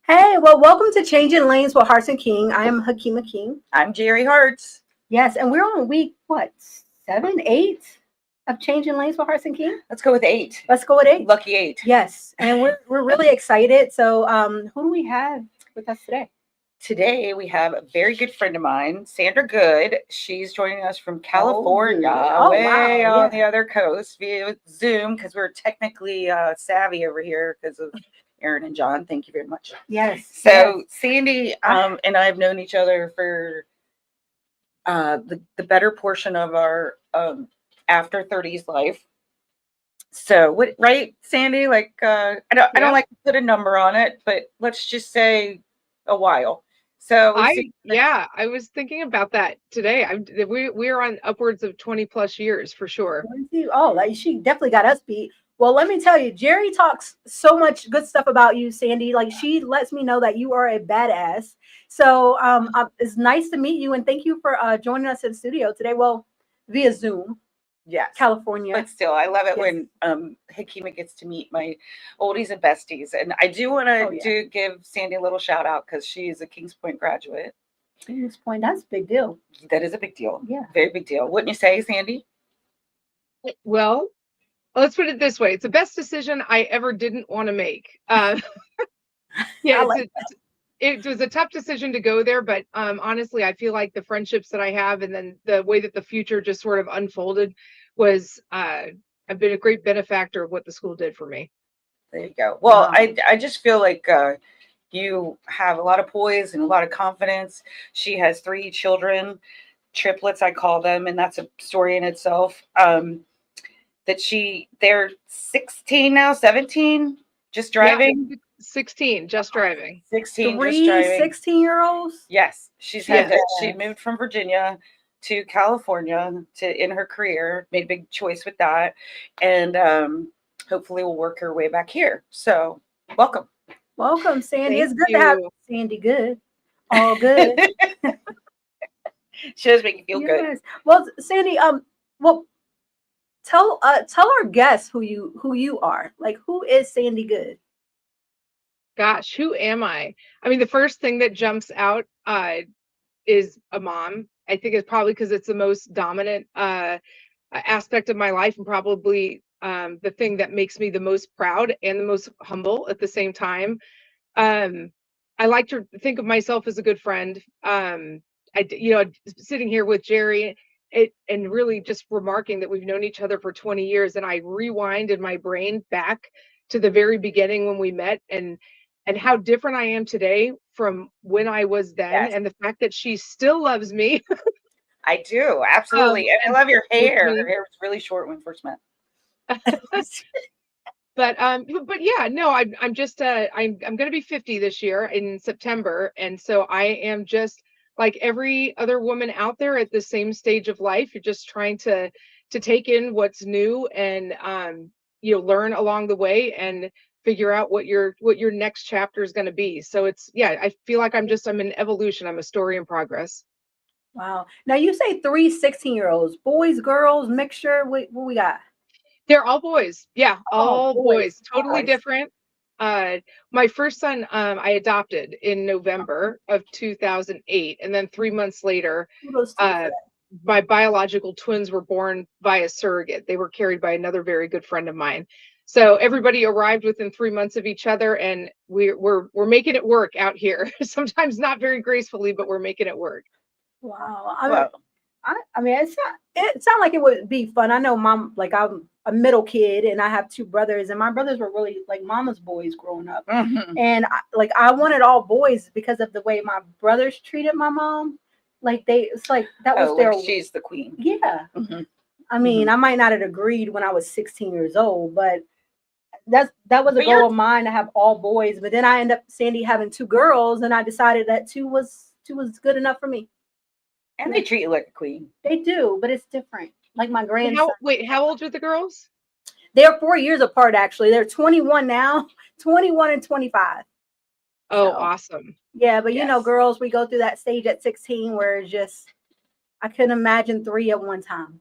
Hey, well, welcome to Changing Lanes with Hearts and King. I am Hakima King. I'm Jerry Hartz. Yes, and we're on week, what, 7, 8 of Changing Lanes with Hearts and King? Let's go with 8. Let's go with 8. Lucky 8. Yes, and we're really excited. So who do we have with us today? Today we have a very good friend of mine, Sandra Good. She's joining us from California, way on the other coast via Zoom because we're technically savvy over here because of Aaron and John. Thank you very much. Yes. So Sandy and I have known each other for the better portion of our after 30s life. So what, right, Sandy? Like I don't like to put a number on it, but let's just say a while. So I was thinking about that today. We're on upwards of 20 plus years for sure. Oh, she definitely got us beat. Well, let me tell you, Jerry talks so much good stuff about you, Sandy. Like, she lets me know that you are a badass. So it's nice to meet you, and thank you for joining us in the studio today. Well, via Zoom. Yes, California. But still, I love it when Hakima gets to meet my oldies and besties. And I do want to give Sandy a little shout out because she's a Kings Point graduate. Kings Point, that's a big deal. That is a big deal. Yeah. Very big deal. Wouldn't you say, Sandy? Well, let's put it this way. It's the best decision I ever didn't want to make. It was a tough decision to go there, but honestly, I feel like the friendships that I have and then the way that the future just sort of unfolded was I've been a great benefactor of what the school did for me. There you go. Well, I just feel like you have a lot of poise and a lot of confidence. She has 3 children, triplets, I call them, and that's a story in itself. They're 16 now, 17, just driving. Yeah, 16, just driving. 16, 3 16-year-olds? Yes. She moved from Virginia to California in her career, made a big choice with that, and hopefully will work her way back here. So welcome. Welcome, Sandy. It's good to have Sandy Good. All good. She does make you feel good. Well, Sandy, tell our guests who you are. Like, who is Sandy Good? Gosh, who am I? I mean, the first thing that jumps out is a mom. I think it's probably because it's the most dominant aspect of my life, and probably the thing that makes me the most proud and the most humble at the same time. I like to think of myself as a good friend. Sitting here with Jerry and really just remarking that we've known each other for 20 years, and I rewind in my brain back to the very beginning when we met, and how different I am today from when I was then, and the fact that she still loves me. I do, absolutely. And I love your hair. Her hair was really short when we first met. But yeah, no, I'm just I'm going to be 50 this year in September, and so I am just like every other woman out there at the same stage of life. You're just trying to take in what's new and learn along the way and figure out what your next chapter is going to be. So I feel like I'm in evolution. I'm a story in progress. Wow. Now you say 3 16-year-olds, boys, girls, mixture. What we got? They're all boys. Yeah, all boys. Totally different. My first son, I adopted in November of 2008, and then 3 months later, my biological twins were born by a surrogate. They were carried by another very good friend of mine. So everybody arrived within 3 months of each other, and we're making it work out here. Sometimes not very gracefully, but we're making it work. Wow. I mean, it sounds like it would be fun. I know I'm a middle kid, and I have 2 brothers, and my brothers were really like mama's boys growing up. Mm-hmm. And I wanted all boys because of the way my brothers treated my mom. Like it's like that was their. She's the queen. Yeah. Mm-hmm. I mean, I might not have agreed when I was 16 years old, but that was a goal of mine to have all boys. But then I ended up, Sandy, having 2 girls, and I decided that 2 was good enough for me. And they treat you like a queen. They do, but it's different. Like my grandson. How old are the girls? They're 4 years apart, actually. They're 21 now, 21 and 25. Oh, so, awesome. Yeah, but girls, we go through that stage at 16 where it's just, I couldn't imagine 3 at one time.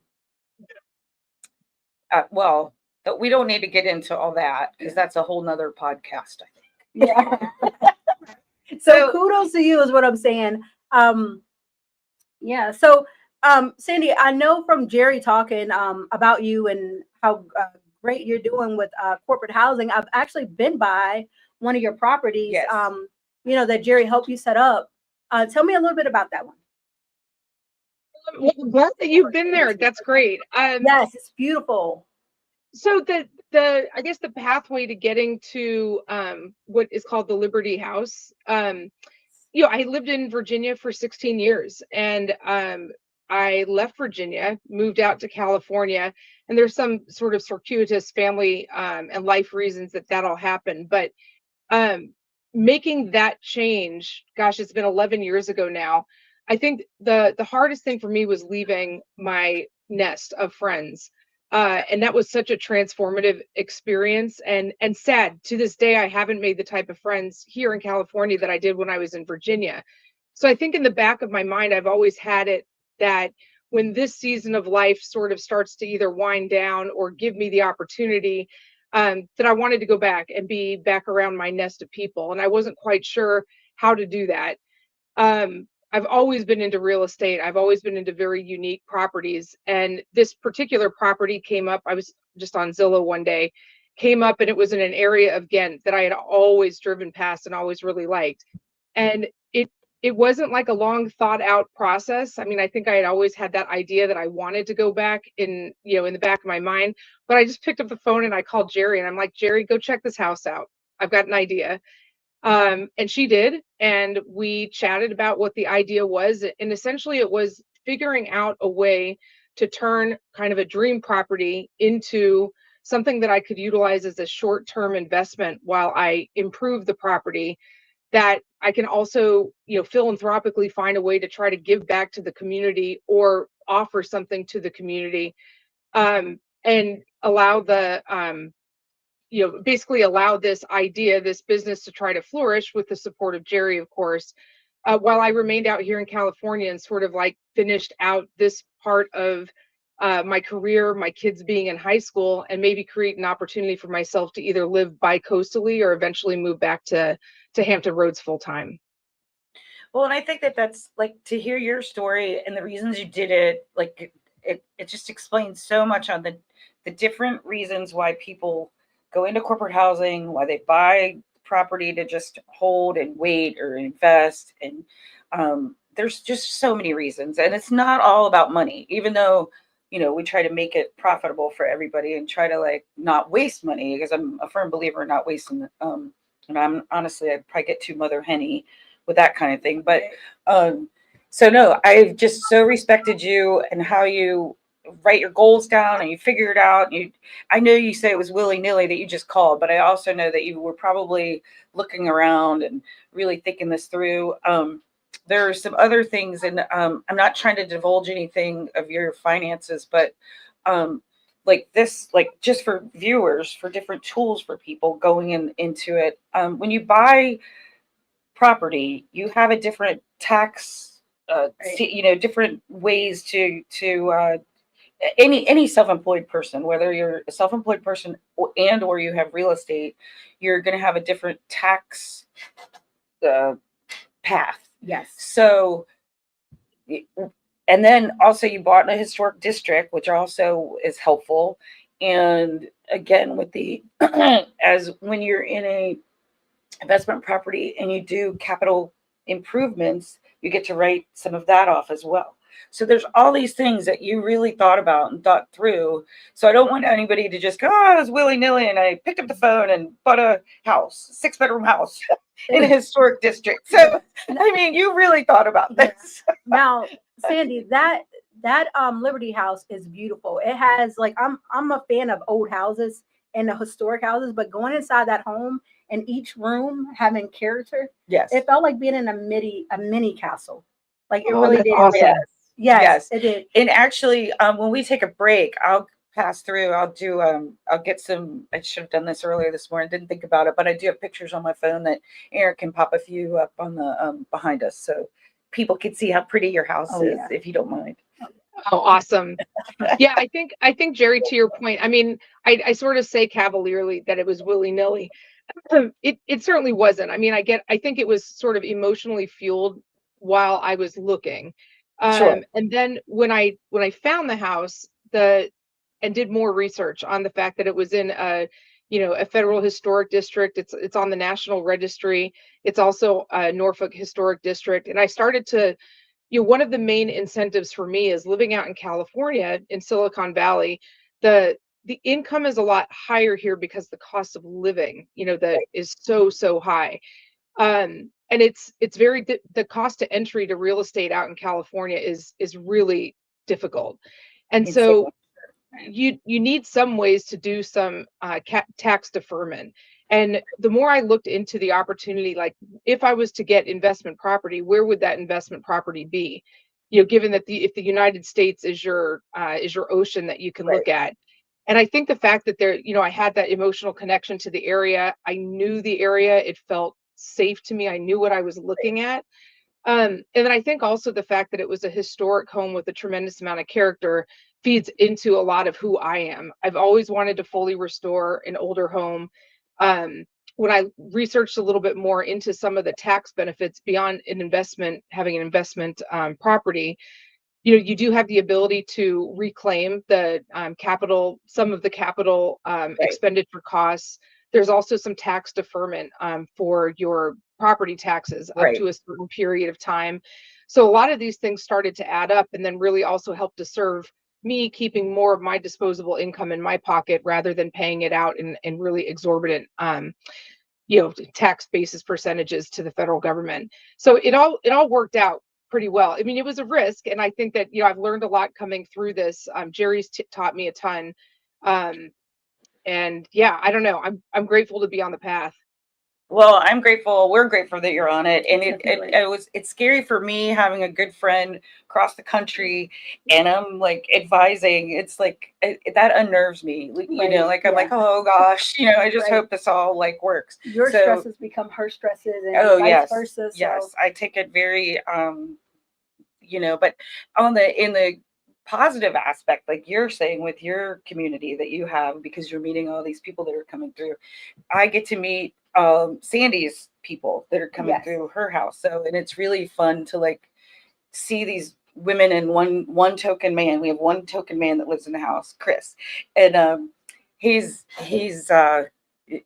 Well, we don't need to get into all that because that's a whole nother podcast, I think. Yeah. So kudos to you is what I'm saying. Yeah. So, Sandy, I know from Jerry talking about you and how great you're doing with corporate housing. I've actually been by one of your properties, Yes. That Jerry helped you set up. Tell me a little bit about that one. Well, I'm glad that you've been there. That's great. Yes, it's beautiful. So the I guess the pathway to getting to what is called the Liberty House. I lived in Virginia for 16 years, and I left Virginia, moved out to California, and there's some sort of circuitous family and life reasons that all happened. But making that change, gosh, it's been 11 years ago now. I think the hardest thing for me was leaving my nest of friends. And that was such a transformative experience, and sad to this day. I haven't made the type of friends here in California that I did when I was in Virginia. So I think in the back of my mind, I've always had it that when this season of life sort of starts to either wind down or give me the opportunity, that I wanted to go back and be back around my nest of people. And I wasn't quite sure how to do that. I've always been into real estate. I've always been into very unique properties. And this particular property came up. I was just on Zillow one day, came up, and it was in an area of Ghent that I had always driven past and always really liked. And it wasn't like a long thought out process. I mean, I think I had always had that idea that I wanted to go back in the back of my mind, but I just picked up the phone and I called Jerry, and I'm like, Jerry, go check this house out. I've got an idea. And she did, and we chatted about what the idea was. And essentially it was figuring out a way to turn kind of a dream property into something that I could utilize as a short-term investment while I improve the property, that I can also, philanthropically find a way to try to give back to the community or offer something to the community, and allow basically allow this idea, this business to try to flourish with the support of Jerry, of course, while I remained out here in California and sort of like finished out this part of my career, my kids being in high school, and maybe create an opportunity for myself to either live bi-coastally or eventually move back to Hampton Roads full time. Well, and I think that's like, to hear your story and the reasons you did it, like it just explains so much on the different reasons why people go into corporate housing, why they buy property to just hold and wait or invest. And there's just so many reasons. And it's not all about money, even though, we try to make it profitable for everybody and try to like not waste money, because I'm a firm believer in not wasting. And I'm honestly, I'd probably get too mother henny with that kind of thing. But so no, I've just so respected you and how you write your goals down and you figure it out. I know you say it was willy-nilly that you just called, but I also know that you were probably looking around and really thinking this through. There are some other things, and I'm not trying to divulge anything of your finances, but like this, like just for viewers, for different tools for people going into it. When you buy property, you have a different tax, different ways to any self-employed person, whether you're a self-employed person or you have real estate, you're going to have a different tax path. Yes. So, and then also you bought in a historic district, which also is helpful. And again, with the as when you're in a investment property and you do capital improvements, you get to write some of that off as well. So there's all these things that you really thought about and thought through. So I don't want anybody to just go, oh, it was willy-nilly and I picked up the phone and bought a house, 6-bedroom house in a historic district. So, I mean, you really thought about this. Now, Sandy, that Liberty House is beautiful. It has like, I'm a fan of old houses and the historic houses, but going inside that home and each room having character, yes, it felt like being in a mini castle. Like it really did. Awesome. Yes, it did. And actually, when we take a break, I'll pass through. I'll get some. I should have done this earlier this morning. Didn't think about it, but I do have pictures on my phone that Aaron can pop a few up on the behind us, so people can see how pretty your house is, if you don't mind. Oh, awesome. Yeah, I think Jerry, to your point, I mean, I sort of say cavalierly that it was willy-nilly. It certainly wasn't. I mean, I think it was sort of emotionally fueled while I was looking. Sure. And then when I found the house, and did more research on the fact that it was in a federal historic district. It's on the National Registry. It's also a Norfolk Historic District. And I started to, one of the main incentives for me is living out in California in Silicon Valley. The income is a lot higher here because the cost of living, that Right. is so high. And it's very the cost to entry to real estate out in California is really difficult. And Insane. so you need some ways to do some tax deferment. And the more I looked into the opportunity, like if I was to get investment property, where would that investment property be? Given that if the United States is your ocean that you can Right. look at. And I think the fact that I had that emotional connection to the area, I knew the area, it felt safe to me. I knew what I was looking at. And then I think also the fact that it was a historic home with a tremendous amount of character feeds into a lot of who I am. I've always wanted to fully restore an older home. When I researched a little bit more into some of the tax benefits beyond having an investment property, you do have the ability to reclaim the some of the capital Right. expenditure costs. There's also some tax deferment for your property taxes up Right. to a certain period of time. So a lot of these things started to add up and then really also helped to serve me keeping more of my disposable income in my pocket rather than paying it out in really exorbitant tax basis percentages to the federal government. So it all worked out pretty well. I mean, it was a risk, and I think that I've learned a lot coming through this. Jerry's taught me a ton, and yeah, I don't know. I'm grateful to be on the path. Well, I'm grateful. We're grateful that you're on it, and Definitely. it's scary for me having a good friend across the country, and I'm like advising. It's like that unnerves me. Right. Like I'm like, Yeah. oh gosh, I just Right. hope this all like works. Your So, stresses become her stresses and oh vice yes, versa. yes, So I take it very but on the positive aspect, like you're saying with your community that you have, because you're meeting all these people that are coming through. I get to meet Sandy's people that are coming yes. through her house. So, and it's really fun to like see these women and one token man. We have one token man that lives in the house, Chris, and he's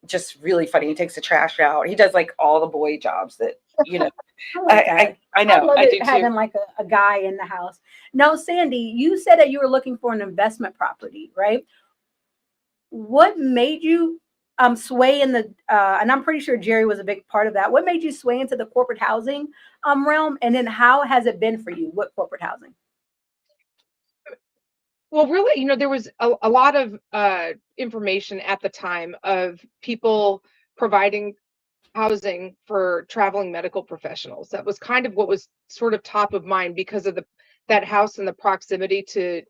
just really funny. He takes the trash out. He does like all the boy jobs that I like that. I know. love I it do having too. like a guy in the house. No, Sandy, you said that you were looking for an investment property, right? What made you sway in the and I'm pretty sure Jerry was a big part of that. What made you sway into the corporate housing realm? And then how has it been for you? What corporate housing? Well, really, there was a lot of information at the time of people providing housing for traveling medical professionals. That was kind of what was sort of top of mind because of that house and the proximity to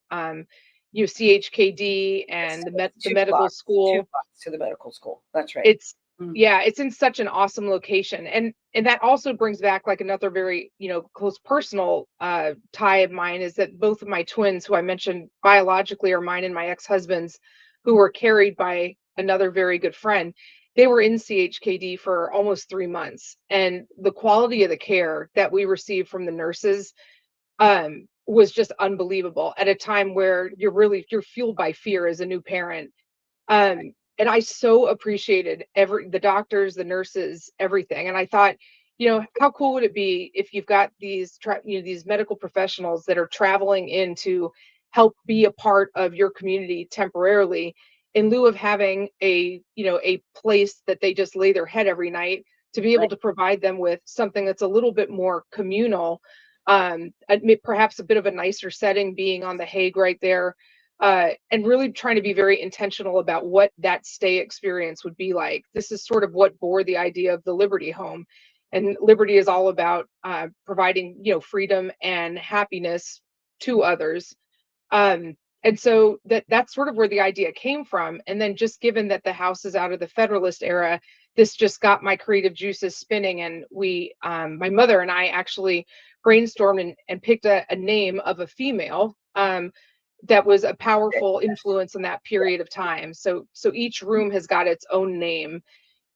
CHKD and the medical Two school. blocks to the medical school. That's right. It's Mm. Yeah, it's in such an awesome location. And that also brings back like another very, close personal tie of mine is that both of my twins, who I mentioned biologically are mine and my ex-husband's, who were carried by another very good friend. They were in CHKD for almost 3 months. And the quality of the care that we received from the nurses was just unbelievable at a time where you're fueled by fear as a new parent. And I so appreciated the doctors, the nurses, everything. And I thought, how cool would it be if you've got these medical professionals that are traveling in to help be a part of your community temporarily, in lieu of having a place that they just lay their head every night, to be able Right. to provide them with something that's a little bit more communal, perhaps a bit of a nicer setting, being on the Hague right there, and really trying to be very intentional about what that stay experience would be like. This is sort of what bore the idea of the Liberty Home. And Liberty is all about providing, freedom and happiness to others. And so that's sort of where the idea came from. And then just given that the house is out of the Federalist era, this just got my creative juices spinning. And my mother and I actually brainstormed and picked a name of a female that was a powerful influence in that period of time. So each room has got its own name.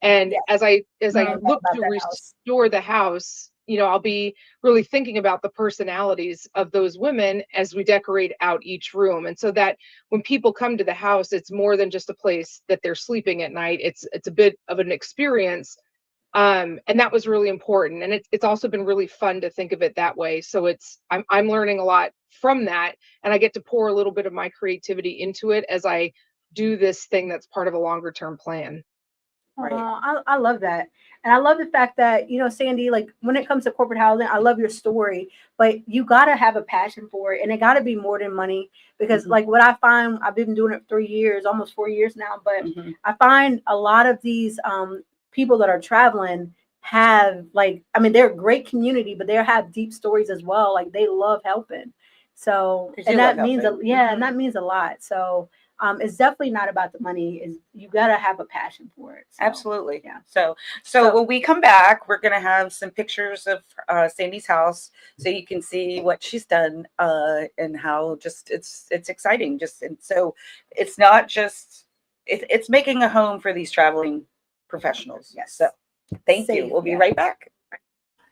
And as I look about to that house. restore the house, I'll be really thinking about the personalities of those women as we decorate out each room. And so that when people come to the house, it's more than just a place that they're sleeping at night. It's a bit of an experience. And that was really important. And it's also been really fun to think of it that way. So I'm learning a lot from that, and I get to pour a little bit of my creativity into it as I do this thing that's part of a longer term plan. Right. I love that. And I love the fact that, Sandy, like when it comes to corporate housing, I love your story, but you got to have a passion for it. And it got to be more than money because like what I find, I've been doing it 3 years, almost 4 years now, but I find a lot of these people that are traveling have they're a great community, but they have deep stories as well. Like they love helping. So, and that means, and that means a lot. So, it's definitely not about the money. Is you gotta have a passion for it. So, absolutely. Yeah. So when we come back, we're gonna have some pictures of Sandy's house, so you can see what she's done and how just it's exciting. And so it's not just it's making a home for these traveling professionals. Yes. So thank you. We'll be right back.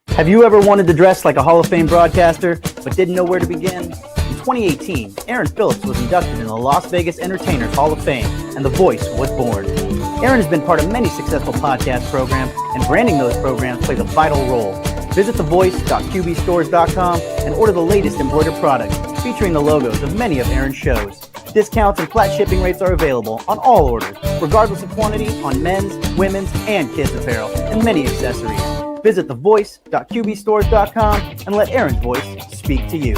Have you ever wanted to dress like a Hall of Fame broadcaster but didn't know where to begin? In 2018, Aaron Phillips was inducted in the Las Vegas Entertainers Hall of Fame, and The Voice was born. Aaron has been part of many successful podcast programs, and branding those programs plays a vital role. Visit thevoice.qbstores.com and order the latest embroidered products featuring the logos of many of Aaron's shows. Discounts and flat shipping rates are available on all orders, regardless of quantity, on men's, women's, and kids' apparel, and many accessories. Visit thevoice.qbstores.com and let Aaron's voice speak to you.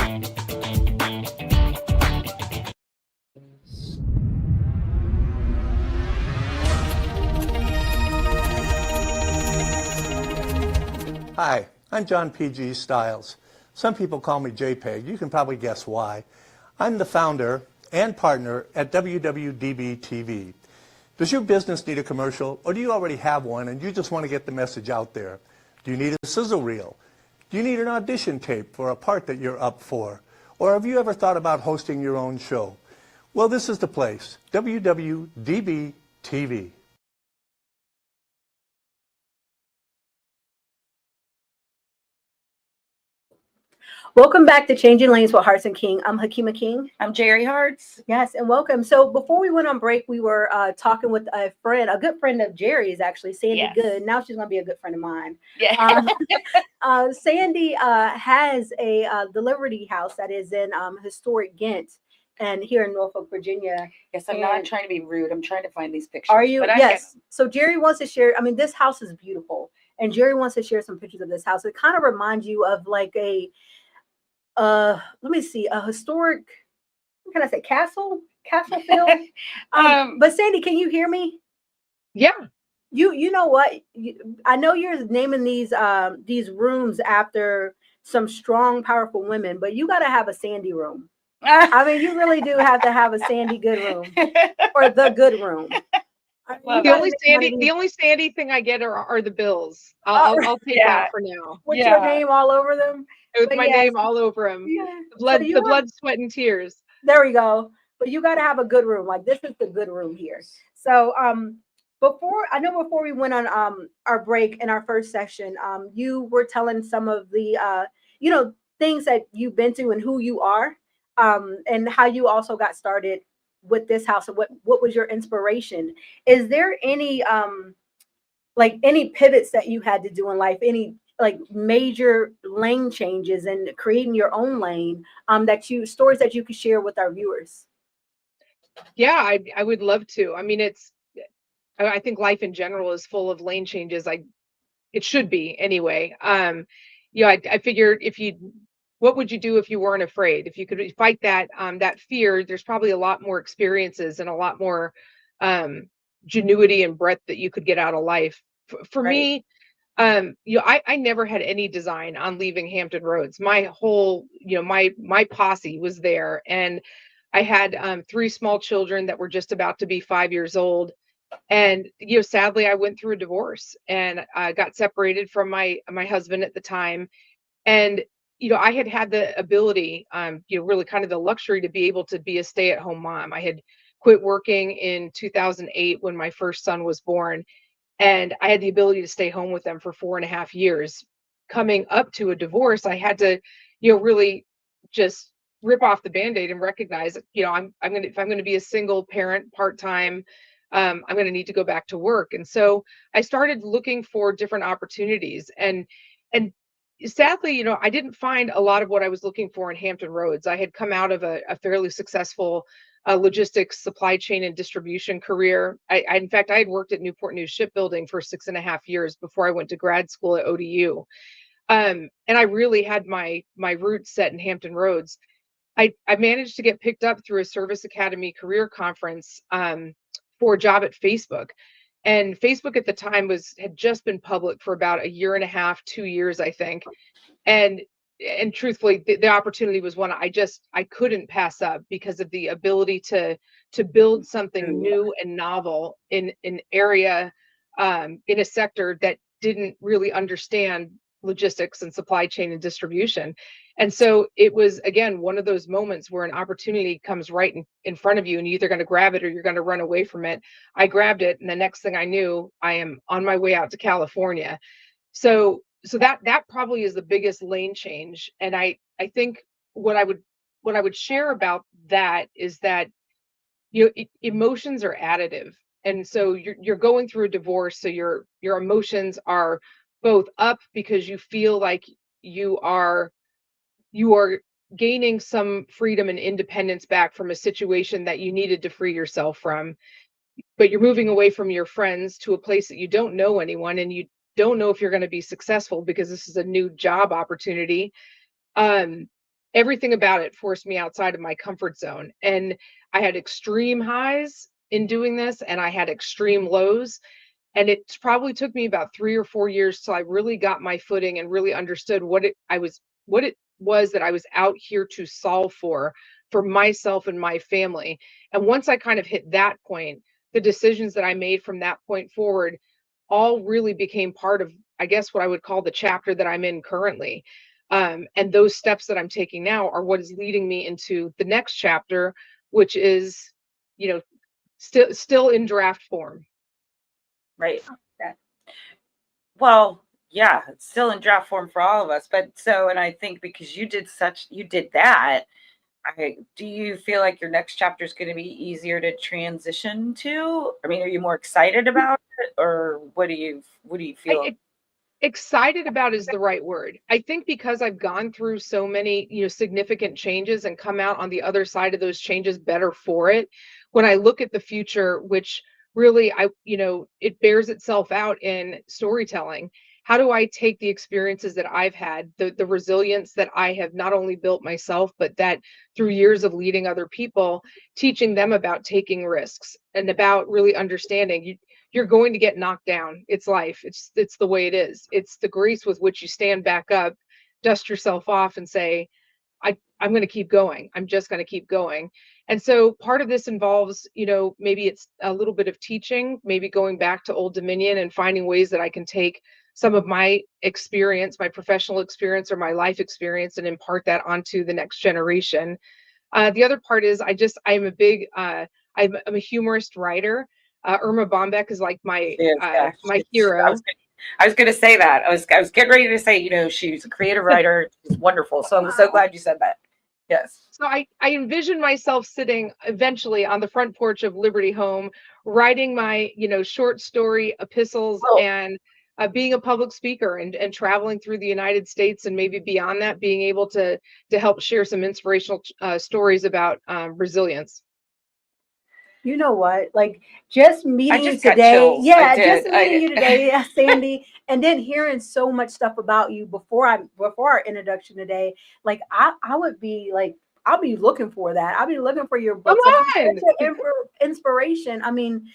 Hi, I'm John P.G. Stiles. Some people call me JPEG. You can probably guess why. I'm the founder and partner at WWDBTV. Does your business need a commercial, or do you already have one and you just want to get the message out there? Do you need a sizzle reel? Do you need an audition tape for a part that you're up for? Or have you ever thought about hosting your own show? Well, this is the place, WWDBTV. Welcome back to Changing Lanes with Hearts and King. I'm Hakima King. I'm Jerry Hartz. Yes, and welcome. So before we went on break, we were talking with a good friend of Jerry's, actually, Sandy Good. Now she's going to be a good friend of mine. Yeah. Sandy has a delivery house that is in historic Ghent and here in Norfolk, Virginia. Yes, I'm not trying to be rude. I'm trying to find these pictures. Are you? Yes. So Jerry wants to share. I mean, this house is beautiful, and Jerry wants to share some pictures of this house. It kind of reminds you of like a let me see, a historic, what can I say, castle feel. But Sandy, can you hear me? Yeah. You know what? I know you're naming these rooms after some strong, powerful women, but you got to have a Sandy room. I mean, you really do have to have a Sandy Good room or the Good room. Well, the only Sandy thing I get are the bills. I'll take that for now. With your name all over them. With my name all over them. Yeah. The blood, sweat, and tears. There we go. But you got to have a good room. Like this is the good room here. So before we went on our break in our first session, you were telling some of the things that you've been through and who you are, and how you also got started with this house, and what was your inspiration? Is there any any pivots that you had to do in life, any like major lane changes and creating your own lane, stories that you could share with our viewers? Yeah, I would love to. I mean, I think life in general is full of lane changes. It should be anyway. I figured what would you do if you weren't afraid? If you could fight that fear, there's probably a lot more experiences and a lot more genuity and breadth that you could get out of life. For me, I never had any design on leaving Hampton Roads. My whole, my posse was there, and I had 3 small children that were just about to be 5 years old. And, sadly, I went through a divorce, and I got separated from my husband at the time. And, I had the ability, really kind of the luxury to be able to be a stay-at-home mom. I had quit working in 2008 when my first son was born. And I had the ability to stay home with them for 4.5 years. Coming up to a divorce, I had to, really just rip off the Band-Aid and recognize, if I'm gonna be a single parent part-time, I'm gonna need to go back to work. And so I started looking for different opportunities. And sadly, I didn't find a lot of what I was looking for in Hampton Roads. I had come out of a fairly successful logistics, supply chain, and distribution career. In fact, I had worked at Newport News Shipbuilding for 6.5 years before I went to grad school at ODU. And I really had my roots set in Hampton Roads. I managed to get picked up through a Service Academy career conference for a job at Facebook. And Facebook at the time had just been public for about 1.5 years, 2 years, I think. And truthfully, the opportunity was one I couldn't pass up because of the ability to build something new and novel in an area, in a sector that didn't really understand logistics and supply chain and distribution. And so it was, again, one of those moments where an opportunity comes right in front of you, and you're either going to grab it or you're going to run away from it. I grabbed it, and the next thing I knew, I am on my way out to California. So that probably is the biggest lane change. And I think what I would share about that is that emotions are additive. And so you're going through a divorce, so your emotions are both up because you feel like you are gaining some freedom and independence back from a situation that you needed to free yourself from, but you're moving away from your friends to a place that you don't know anyone, and you don't know if you're going to be successful because this is a new job opportunity. Everything about it forced me outside of my comfort zone, and I had extreme highs in doing this, and I had extreme lows. And it probably took me about 3 or 4 years till I really got my footing and really understood what it was that I was out here to solve for myself and my family. And once I kind of hit that point, the decisions that I made from that point forward all really became part of, I guess, what I would call the chapter that I'm in currently. And those steps that I'm taking now are what is leading me into the next chapter, which is, still in draft form. Right. Well, yeah, it's still in draft form for all of us. But and I think because you did that, do you feel like your next chapter is going to be easier to transition to? I mean, are you more excited about it, or what do you feel? Excited about is the right word. I think because I've gone through so many, significant changes and come out on the other side of those changes better for it. When I look at the future, which really it bears itself out in storytelling. How do I take the experiences that I've had, the resilience that I have not only built myself, but that through years of leading other people, teaching them about taking risks and about really understanding you're going to get knocked down. It's life. It's the way it is. It's the grace with which you stand back up, dust yourself off, and say, I'm going to keep going. I'm just going to keep going. And so part of this involves, maybe it's a little bit of teaching, maybe going back to Old Dominion and finding ways that I can take some of my experience, my professional experience or my life experience, and impart that onto the next generation. The other part is I'm a humorist writer. Irma Bombeck is like my hero. I was going to say that. I was getting ready to say, she's a creative writer. She's wonderful. So I'm so glad you said that. Yes. So I envision myself sitting eventually on the front porch of Liberty Home, writing my, short story epistles and being a public speaker and traveling through the United States, and maybe beyond that, being able to help share some inspirational stories about resilience. You know what? Like just meeting you today. Yeah, just meeting you today, Sandy, and then hearing so much stuff about you before our introduction today. Like I would be like, I'll be looking for that. I'll be looking for your books. Inspiration. I mean,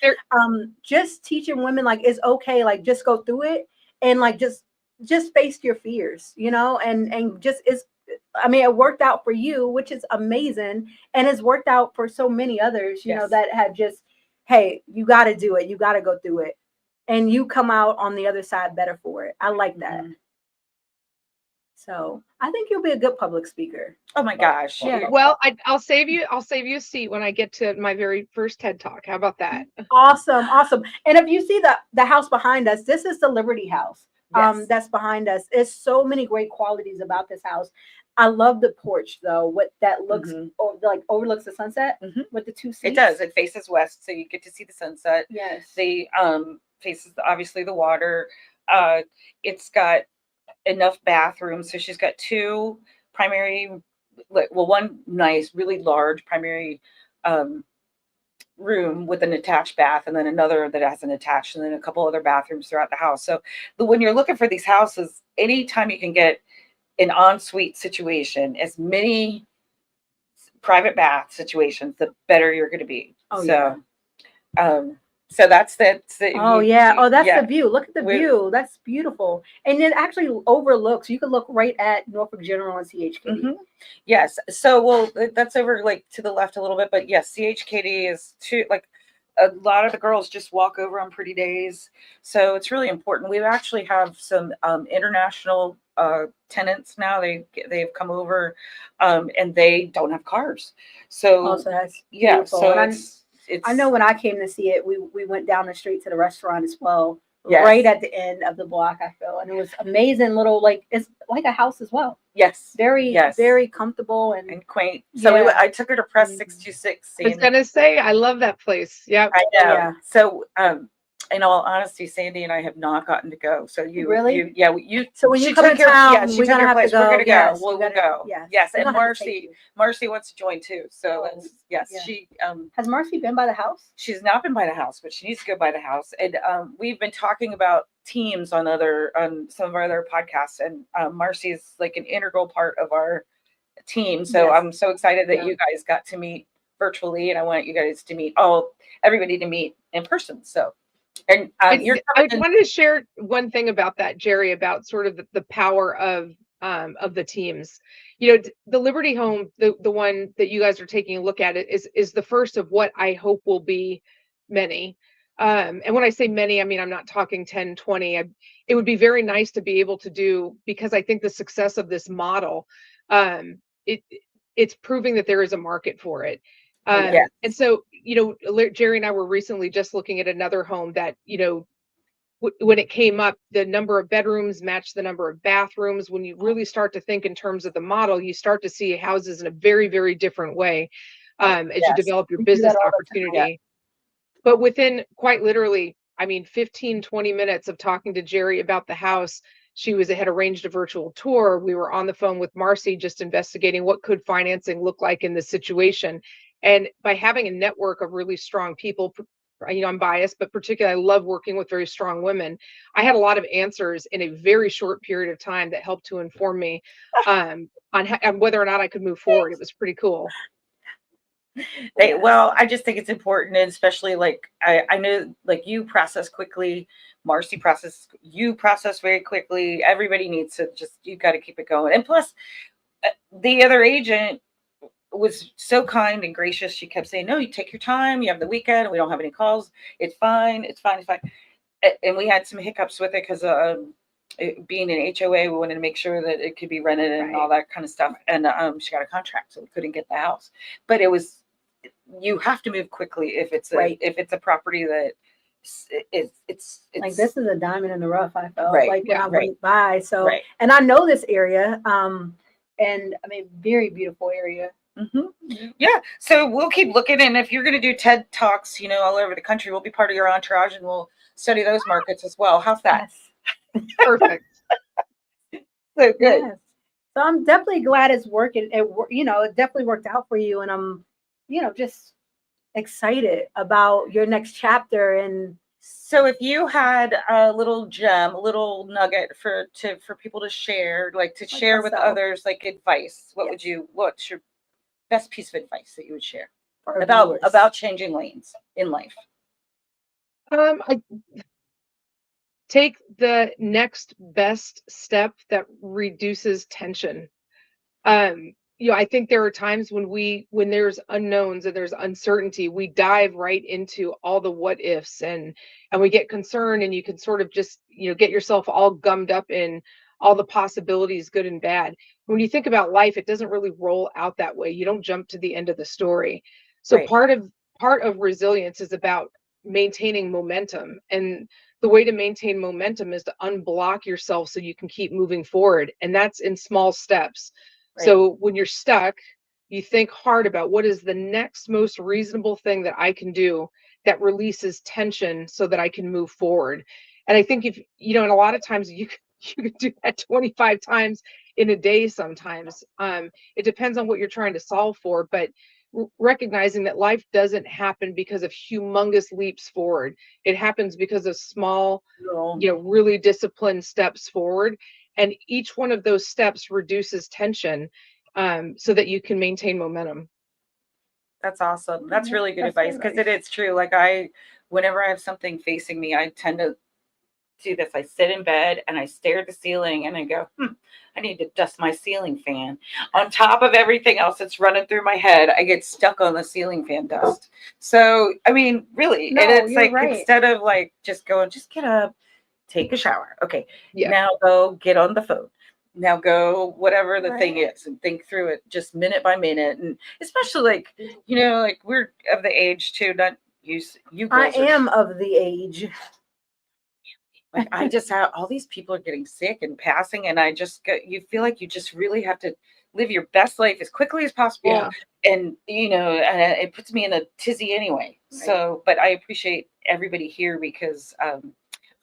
just teaching women like it's okay, like just go through it and like just face your fears, and just it worked out for you, which is amazing. And it's worked out for so many others, that have just, hey, you got to do it. You got to go through it. And you come out on the other side better for it. I like that. So I think you'll be a good public speaker. Oh my gosh. Yeah. Well, I'll save you a seat when I get to my very first TED Talk. How about that? Awesome. And if you see the house behind us, this is the Liberty House. Yes. That's behind us. There's so many great qualities about this house. I love the porch though. What that looks like overlooks the sunset with the two seats. It does. It faces west, so you get to see the sunset. Yes. The faces obviously the water. It's got enough bathrooms, so she's got two primary, one nice, really large primary room with an attached bath, and then another that has an attached, and then a couple other bathrooms throughout the house. So when you're looking for these houses, anytime you can get an ensuite situation, as many private bath situations, the better you're going to be. So that's that. Oh yeah. Oh, that's the view. Look at the view. That's beautiful. And it actually overlooks. You can look right at Norfolk General and CHKD. Yes. So that's over like to the left a little bit, but yes, CHKD is a lot of the girls just walk over on pretty days. So it's really important. We actually have some international tenants now. They've come over and they don't have cars. So that's beautiful. So I know when I came to see it, we went down the street to the restaurant as well, right at the end of the block, I feel. And it was amazing little, it's like a house as well. Yes. Very comfortable and quaint. So I took her to Press 626. I was going to say, I love that place. Yeah. I know. Yeah. So, in all honesty, Sandy and I have not gotten to go. So you really? You. So when you come to town, we're gonna have to go. We're gonna yes, go. We'll go. Yes. And Marcy wants to join too. So she has Marcy been by the house? She's not been by the house, but she needs to go by the house. And we've been talking about teams on some of our other podcasts, and Marcy is like an integral part of our team. So I'm so excited that you guys got to meet virtually, and I want you guys to meet everybody to meet in person. So. And I wanted to share one thing about that, Jerry, about sort of the power of the teams. You know, the Liberty Home, the one that you guys are taking a look at, is the first of what I hope will be many. And when I say many, I mean, I'm not talking 10, 20. It would be very nice to be able to do, because I think the success of this model, it's proving that there is a market for it. And so, Jerry and I were recently just looking at another home that, when it came up, the number of bedrooms matched the number of bathrooms. When you really start to think in terms of the model, you start to see houses in a very, very different way as you develop your business opportunity. But within quite literally, 15, 20 minutes of talking to Jerry about the house, she had arranged a virtual tour. We were on the phone with Marcy, just investigating what could financing look like in this situation. And by having a network of really strong people, I'm biased, but particularly I love working with very strong women. I had a lot of answers in a very short period of time that helped to inform me on whether or not I could move forward. It was pretty cool. Well, I just think it's important, and especially I know you process quickly, Marcy process very quickly. Everybody needs to you've got to keep it going. And plus, the other agent was so kind and gracious. She kept saying, no, you take your time. You have the weekend. We don't have any calls. It's fine. It's fine. It's fine. And we had some hiccups with it because being an HOA, we wanted to make sure that it could be rented and all that kind of stuff. And she got a contract, so we couldn't get the house. But you have to move quickly if it's a property that it's like, this is a diamond in the rough. I felt when I went by. So, and I know this area. And very beautiful area. Yeah. So we'll keep looking. And if you're going to do TED Talks, all over the country, we'll be part of your entourage and we'll study those markets as well. How's that? Yes. Perfect. So good. Yes. So I'm definitely glad it's working. It definitely worked out for you. And I'm, just excited about your next chapter. And so if you had a little gem, a little nugget for people to share, share with others, advice, what's your best piece of advice that you would share about changing lanes in life? I take the next best step that reduces tension. I think there are times when there's unknowns and there's uncertainty, we dive right into all the what ifs and we get concerned, and you can sort of just, get yourself all gummed up in all the possibilities, good and bad. When you think about life, it doesn't really roll out that way. You don't jump to the end of the story. So Right. part of resilience is about maintaining momentum. And the way to maintain momentum is to unblock yourself so you can keep moving forward. And that's in small steps. Right. So when you're stuck, you think hard about what is the next most reasonable thing that I can do that releases tension so that I can move forward. And I think if, and a lot of times you can do that 25 times in a day sometimes. It depends on what you're trying to solve for, but recognizing that life doesn't happen because of humongous leaps forward. It happens because of small, really disciplined steps forward. And each one of those steps reduces tension so that you can maintain momentum. That's awesome. That's really good That's advice, so because nice. it's true. Like whenever I have something facing me, I tend to do this. I sit in bed and I stare at the ceiling and I go, I need to dust my ceiling fan. On top of everything else that's running through my head, I get stuck on the ceiling fan dust. So, I mean, really, No, and it's you're like, right. instead of like just get up, take a shower. Okay. Yeah. Now go get on the phone. Now go whatever the Right. thing is and think through it just minute by minute. And especially like, like we're of the age too, not you I girls are am of the age. like, I just have all these people are getting sick and passing, and you feel like you just really have to live your best life as quickly as possible. Yeah. And, and it puts me in a tizzy anyway. Right. So, but I appreciate everybody here because,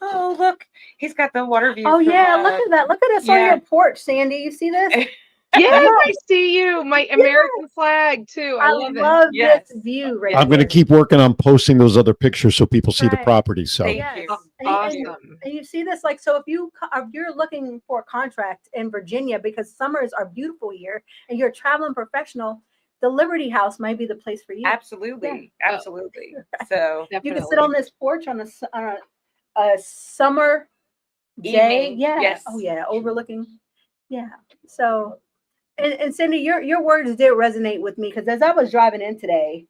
oh, look, he's got the water view. Oh from, yeah, look at that. Look at us on yeah. your porch, Sandy. You see this? Yes, I see you. My American flag too. I love it. Yes. this view right I'm going to here. keep working on posting those other pictures so people see the Right. property. So Thank Yes. you. Awesome. And you see this, like, so if you're looking for a contract in Virginia, because summers are beautiful here and you're a traveling professional, the Liberty House might be the place for you. Absolutely. Yeah. Absolutely. So Definitely. You can sit on this porch on a summer day. Evening, Yeah. yes. Oh yeah. Overlooking. Yeah. So, and Cindy, your words did resonate with me, because as I was driving in today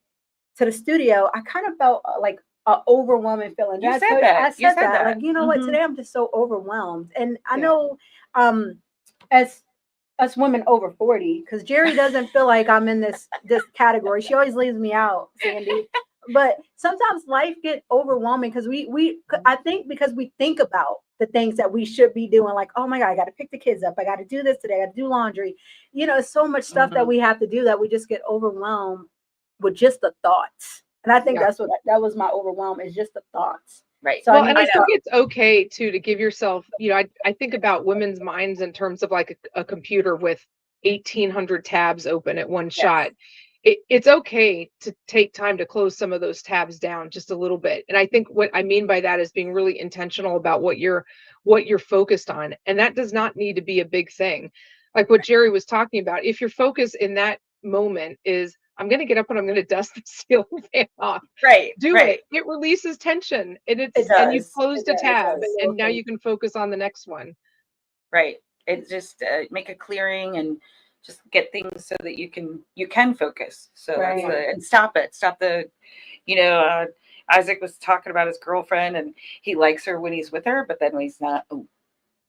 to the studio, I kind of felt like an overwhelming feeling. You I said told that. I You said said that. that. Like, you know what? Mhm. Today I'm just so overwhelmed. And I Yeah. know as us women over 40, because Jerry doesn't feel like I'm in this category. She always leaves me out, Sandy. But sometimes life get overwhelming because I think because we think about the things that we should be doing, like, oh my God, I got to pick the kids up. I got to do this today. I got to do laundry. So much stuff that we have to do that we just get overwhelmed with just the thoughts. And I think Yeah. that was my overwhelm, is just the thoughts. Right. So Well, I and I need think it's okay too to give yourself, I think about women's minds in terms of like a computer with 1,800 tabs open at one shot. It's okay to take time to close some of those tabs down just a little bit. And I think what I mean by that is being really intentional about what you're focused on. And that does not need to be a big thing. Like what Jerry was talking about, if your focus in that moment is, I'm going to get up and I'm going to dust the ceiling fan off. Right. Do right. it. It releases tension, and It and you've does. closed It a does. tab, It does. and now you can focus on the next one. Right. It just make a clearing and just get things so that you can focus. So Right. and stop the, Isaac was talking about his girlfriend and he likes her when he's with her, but then when he's not.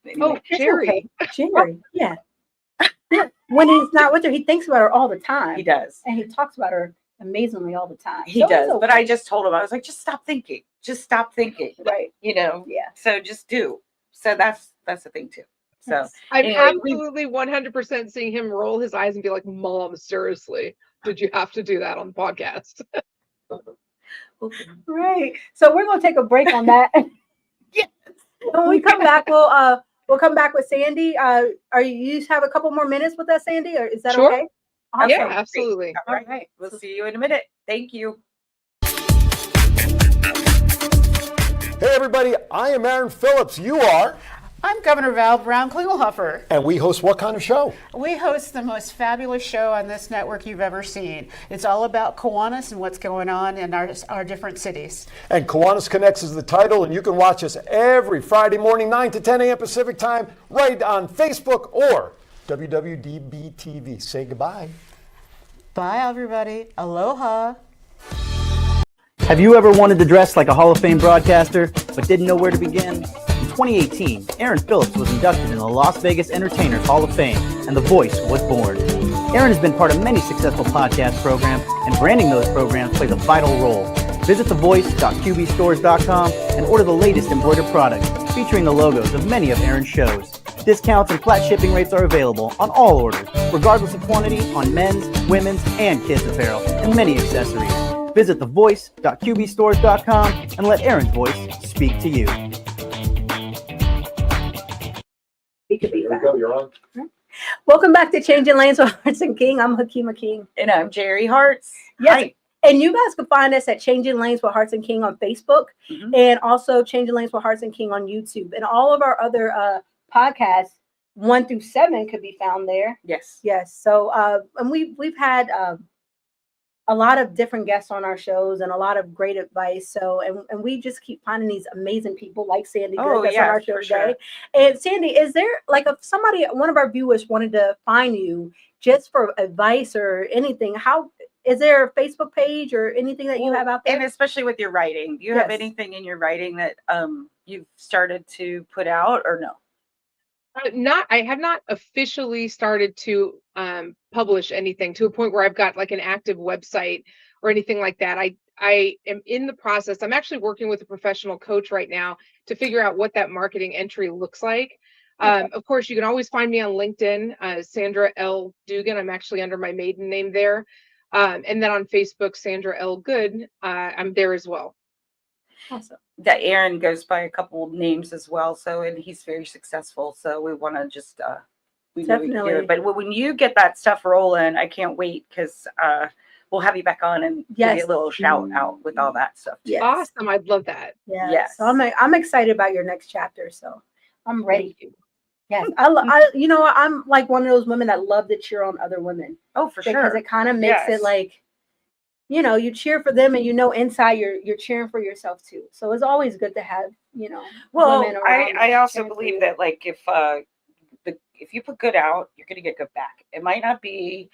Anyway. It's Jerry. okay. Jerry. Yeah. When he's not with her, he thinks about her all the time. He does. And he talks about her amazingly all the time. He So it's does. But okay. I just told him, I was like, just stop thinking. Just stop thinking. Right. Yeah. So just do. So that's the thing too. So Yes. I'm anyway, absolutely 100% seeing him roll his eyes and be like, Mom, seriously, did you have to do that on the podcast? Right. So we're gonna take a break on that. Yes. When we come back, we'll come back with Sandy. You have a couple more minutes with us, Sandy, or is that Sure. okay? Yeah, great. absolutely. All right. All right. We'll see you in a minute. Thank you. hey, everybody, I am Aaron Phillips. You are. I'm Governor Val Brown Klingelhofer. And we host what kind of show? We host the most fabulous show on this network you've ever seen. It's all about Kiwanis and what's going on in our different cities. And Kiwanis Connects is the title, and you can watch us every Friday morning, 9 to 10 a.m. Pacific time, right on Facebook or WWDBTV. Say goodbye. Bye, everybody. Aloha. Have you ever wanted to dress like a Hall of Fame broadcaster but didn't know where to begin? In 2018, Aaron Phillips was inducted in the Las Vegas Entertainers Hall of Fame, and The Voice was born. Aaron has been part of many successful podcast programs, and branding those programs plays a vital role. Visit thevoice.qbstores.com and order the latest embroidered products featuring the logos of many of Aaron's shows. Discounts and flat shipping rates are available on all orders, regardless of quantity, on men's, women's, and kids' apparel, and many accessories. Visit thevoice.qbstores.com and let Aaron's voice speak to you. You're on. Welcome back to Changing Lanes with Hearts and King. I'm Hakima King. And I'm Jerry Hartz. Yes. Hi. And you guys can find us at Changing Lanes with Hearts and King on Facebook, and also Changing Lanes with Hearts and King on YouTube. And all of our other podcasts, 1 through 7, could be found there. Yes. Yes. So, and we've had a lot of different guests on our shows and a lot of great advice. So, and we just keep finding these amazing people like Sandy Good that's on our show today. Sure. And Sandy, is there, like, if somebody, one of our viewers wanted to find you just for advice or anything, how is there a Facebook page or anything that you have out there? And especially with your writing, do you have anything in your writing that you've started to put out, or no? I have not officially started to publish anything to a point where I've got like an active website or anything like that. I am in the process. I'm actually working with a professional coach right now to figure out what that marketing entry looks like. Of course, you can always find me on LinkedIn, Sandra L. Dugan. I'm actually under my maiden name there. And then on Facebook, Sandra L. Good, I'm there as well. Awesome. That Aaron goes by a couple of names as well. So, and he's very successful. So we want to just, we know we can do it. But when you get that stuff rolling, I can't wait, because we'll have you back on and give you a little shout out with all that stuff. Yes. Awesome. I'd love that. Yes. So I'm excited about your next chapter. So I'm ready. Yes. I'm like one of those women that love to cheer on other women. Oh, for sure. Because it kind of makes it like, you cheer for them, and inside you're cheering for yourself too. So it's always good to have, women around. I also believe that, like, if you put good out, you're going to get good back. It might not be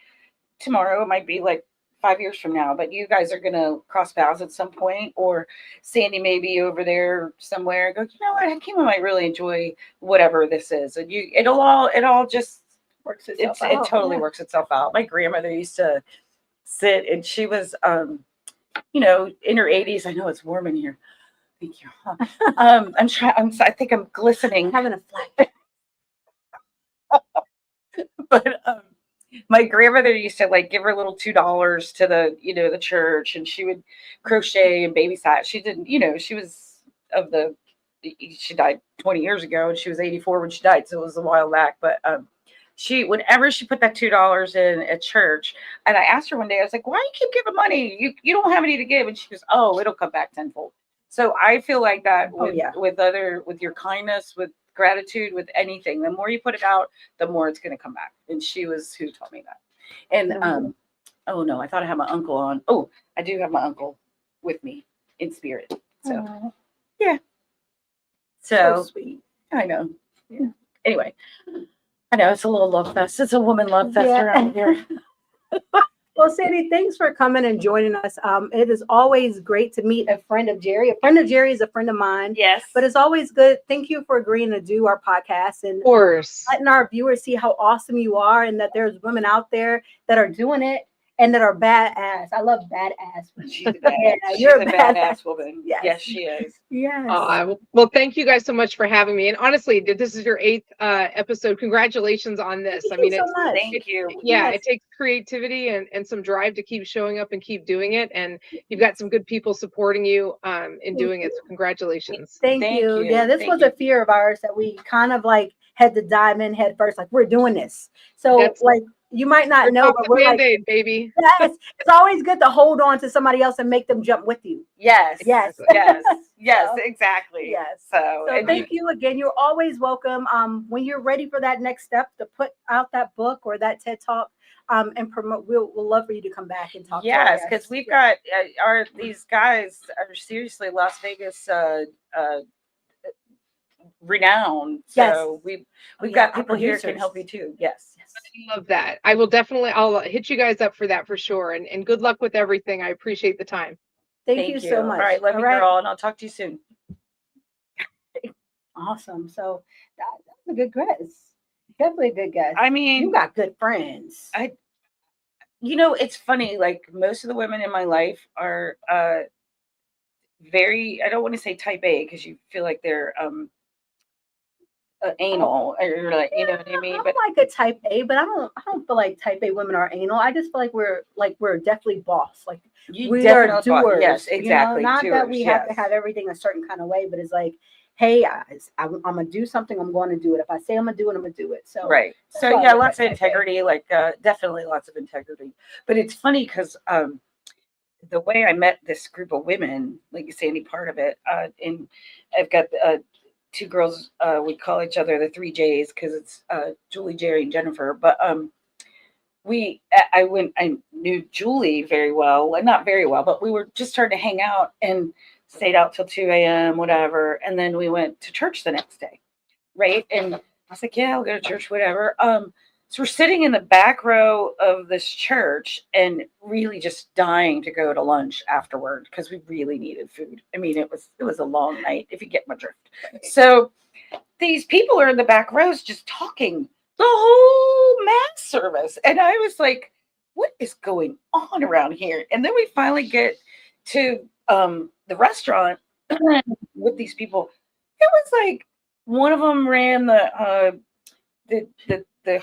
tomorrow. It might be like 5 years from now, but you guys are going to cross paths at some point, or Sandy may be over there somewhere and go, you know what, Hakima might really enjoy whatever this is. And it all just works itself out. It totally works itself out. My grandmother used to sit, and she was, in her 80s. I know it's warm in here. Thank you. I think I'm glistening. I'm having a flash. But my grandmother used to, like, give her little $2 to the, the church, and she would crochet and babysat. She didn't, she was she died 20 years ago, and she was 84 when she died. So it was a while back. But whenever she put that $2 in at church, and I asked her one day, I was like, why do you keep giving money? You don't have any to give. And she goes, oh, it'll come back tenfold. So I feel like that with your kindness, with gratitude, with anything, the more you put it out, the more it's going to come back. And she was who taught me that. And oh no, I thought I had my uncle on. Oh, I do have my uncle with me in spirit. So yeah. So sweet. I know. Yeah. Anyway, I know it's a little love fest. It's a woman love fest around here. Well, Sandy, thanks for coming and joining us. It is always great to meet a friend of Jerry. A friend of Jerry is a friend of mine. Yes. But it's always good. Thank you for agreeing to do our podcast and of course, letting our viewers see how awesome you are, and that there's women out there that are doing it and that are badass. I love badass. She's a badass. You're a badass woman. Yes, she is. Yes. Well, thank you guys so much for having me. And honestly, this is your 8th episode. Congratulations on this. Thank you so much. Thank you. Yeah, it takes creativity and some drive to keep showing up and keep doing it. And you've got some good people supporting you in doing it. So congratulations. Thank you. Yeah, this was a fear of ours that we kind of like had to dive in head first. Like, we're doing this. So you might not know, but we're Band-Aid, baby. Yes, it's always good to hold on to somebody else and make them jump with you. Yes. Yes. Yes, exactly. Yes. So thank you again. You're always welcome. When you're ready for that next step to put out that book or that TED Talk and promote, we'll love for you to come back and talk. Yes, because we've got these guys are seriously Las Vegas renowned. So we've got people here who can help you too. Yes. I love that. I'll hit you guys up for that for sure. And good luck with everything. I appreciate the time. Thank you so much. All right, love you, girl, and I'll talk to you soon. Awesome. So that's a good guess. Definitely a good guess. I mean, you got good friends. It's funny. Like most of the women in my life are very. I don't want to say type A because you feel like they're anal, or like, you know what I mean. I'm But like a type A, but I don't feel like type A women are anal. I just feel like we're definitely boss. Like you we are definitely thought, doers. yes, exactly. Not that Doers, we have to yes. have everything a certain kind of way, but it's like, hey, I'm gonna do something. I'm going to do it. If I say I'm gonna do it, I'm gonna do it. So Right. that's So why I yeah, look lots at of type A. integrity, like definitely lots of integrity. But it's funny because the way I met this group of women, like you Sandy, part of it, and I've got two girls. We call each other the three J's because it's Julie, Jerry, and Jennifer. But I knew Julie very well, well, not very well, but we were just starting to hang out and stayed out till 2 a.m., whatever. And then we went to church the next day. Right. And I was like, yeah, I'll go to church, whatever. So we're sitting in the back row of this church and really just dying to go to lunch afterward because we really needed food. I mean, it was a long night, if you get my drift. So these people are in the back rows just talking the whole mass service. And I was like, what is going on around here? And then we finally get to the restaurant with these people. It was like one of them ran the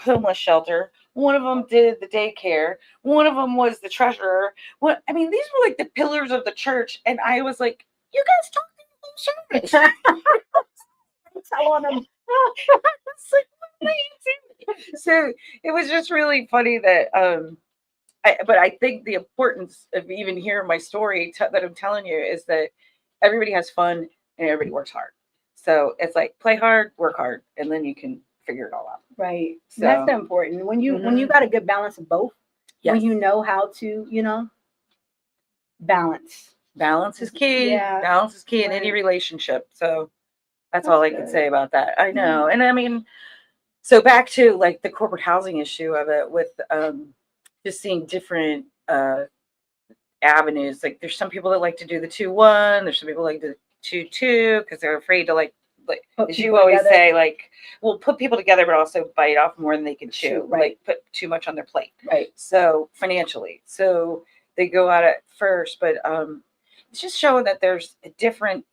homeless shelter. One of them did the daycare. One of them was the treasurer. I mean, these were like the pillars of the church. And I was like, you guys talk the whole service. Telling them. So it was just really funny that but I think the importance of even hearing my story that I'm telling you is that everybody has fun and everybody works hard. So it's like play hard, work hard, and then you can figure it all out. Right. So, that's important. When you got a good balance of both, when yes. you know how to, balance. Balance is key. Yeah. Balance is key in any relationship. So that's all I can say about that. I know. And I mean, so back to like the corporate housing issue of it with just seeing different avenues. Like there's some people that like to do the 2-1. There's some people like to 2-2 because they're afraid to like as you always say, like, we'll put people together, but also bite off more than they can chew. Right. Like put too much on their plate. Right. So financially, so they go at it first, but it's just showing that there's a different.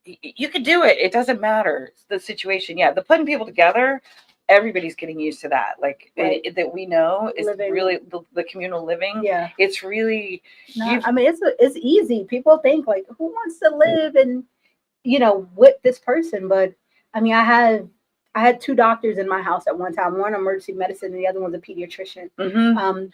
You could do it. It doesn't matter the situation. Yeah, the putting people together. Everybody's getting used to that. Like that we know is really the communal living. Yeah, it's really. I mean, it's easy. People think like, who wants to live and with this person? But I mean, I had two doctors in my house at one time. One emergency medicine, and the other one's a pediatrician.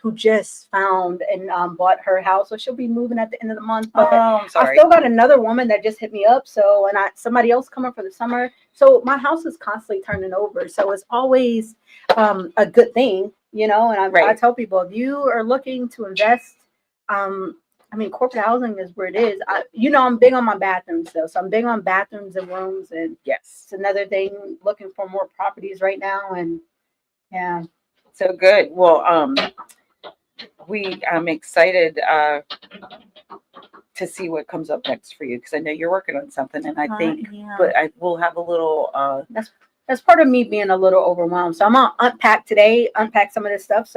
Who just found and bought her house. So she'll be moving at the end of the month. But I'm sorry. I still got another woman that just hit me up. So somebody else coming for the summer. So my house is constantly turning over. So it's always a good thing, And I tell people, if you are looking to invest, I mean, corporate housing is where it is. I'm big on my bathrooms though. So I'm big on bathrooms and rooms, and yes, it's another thing. Looking for more properties right now, and yeah. So good. Well, I'm excited to see what comes up next for you because I know you're working on something, and I think, but I will have a little. That's part of me being a little overwhelmed. So I'm gonna unpack some of this stuff,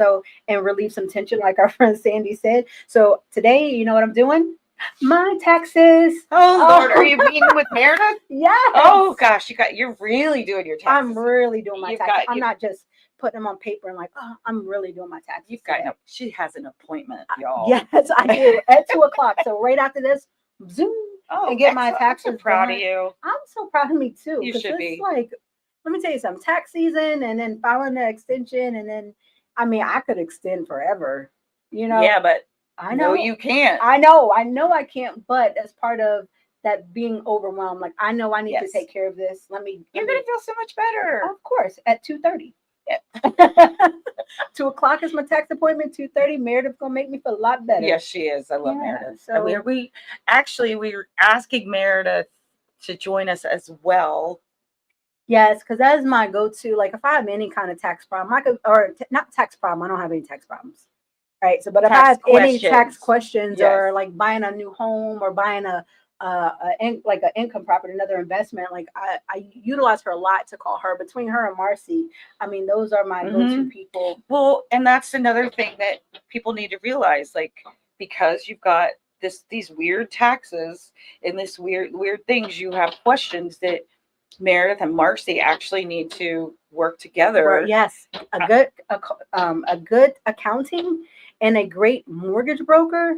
and relieve some tension, like our friend Sandy said. So today, you know what I'm doing? My taxes. Oh Lord, are you meeting with Meredith? Yes. Oh gosh, you're really doing your taxes. I'm really doing my taxes. I'm not just putting them on paper and like, oh, I'm really doing my taxes. She has an appointment, y'all. Yes, I do at 2:00. So right after this, zoom and get my taxes. I'm so proud of you. I'm so proud of me too. You should be. Like, let me tell you something. Tax season, and then filing the extension, and then I could extend forever. Yeah, but I know you can't. I know I can't. But as part of that being overwhelmed, like I know I need to take care of this. You're gonna feel so much better. Of course, at 2:30. Yeah. 2:00 is my tax appointment. 2:30. Meredith's gonna make me feel a lot better. Yes, she is. I love Meredith. So we were asking Meredith to join us as well. Yes, because that is my go-to. Like if I have any kind of tax problem, I could, not tax problem. I don't have any tax problems, right? So, but if I have any tax questions or like buying a new home or buying a like an income property, another investment. Like I utilize her a lot to call her. Between her and Marcy, I mean, those are my go-to people. Well, and that's another thing that people need to realize, like, because you've got these weird taxes and this weird things, you have questions that Meredith and Marcy actually need to work together. Yes, a good accounting and a great mortgage broker.